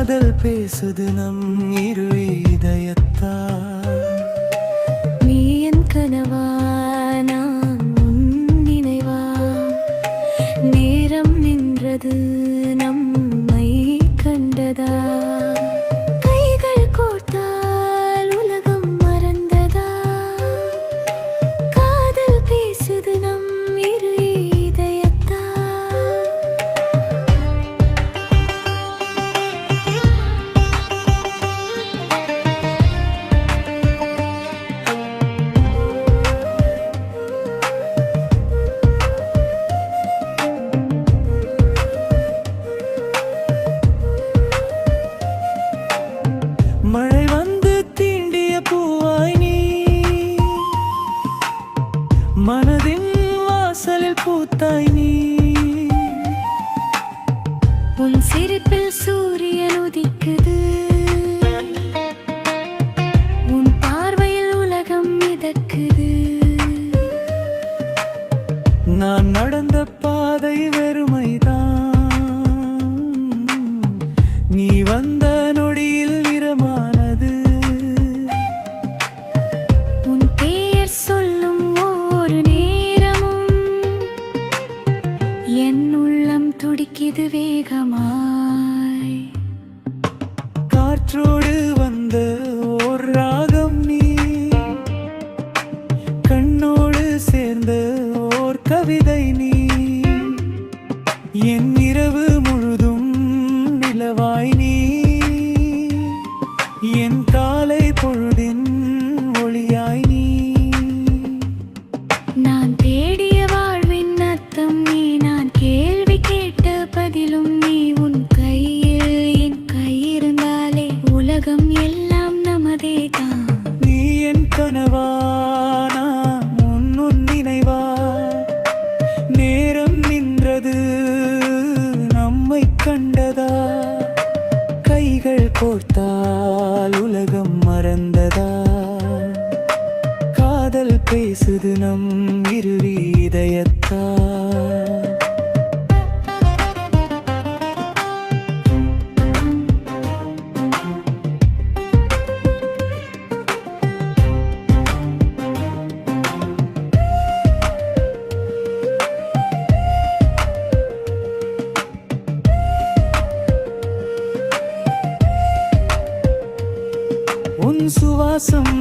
காதல் பேசுது நம் இரு இதயத்தால். நீ என் கனவா, நான் உன் நினைவா? நேரம் நின்றது நம்மை கண்டதா? கைகள் கோர்த்தால் உலகம் மறந்ததா? காதல் பேசுது நம் இரு இதயத்தால். மழை வந்து தீண்டிய பூவாய் நீ, மனதின் வாசலில் பூத்தாய் நீ. உன் சிரிப்பில் சூரியன் உதிக்குது, உன் பார்வையில் உலகம் மிதக்குது. நான் நடந்த பாதை வெறுமைதான், நீ வந்த நொடியில் நிறமானது. உன் பெயர் சொல்லும் ஒவ்வொரு நேரமும் என் உள்ளம் துடிக்குது வேகமாய். காற்றோடு வந்த ஓர் ராகம் நீ, கண்ணோடு சேர்ந்த ஓர் கவிதை நீ. என் இரவு முழுதும் நிலவாய் நீ, என் காலை பொழுதின் ஒளியாய் நீ. நான் தேடிய வாழ்வின் அர்த்தம் நீ, நான் கேள்வி கேட்ட பதிலும் நீ. உன் கையில் என் கை இருந்தாலே உலகம் எல்லாம் நமதே தான். நீ என் கனவா, நான் உன் நினைவா? நேரம் நின்றது நம்மை கண்டதா? கைகள் கோர்த்தால் உலகம் மறந்ததா? காதல் பேசுது நம் இரு இதயத்தால். உன் சுவாசம்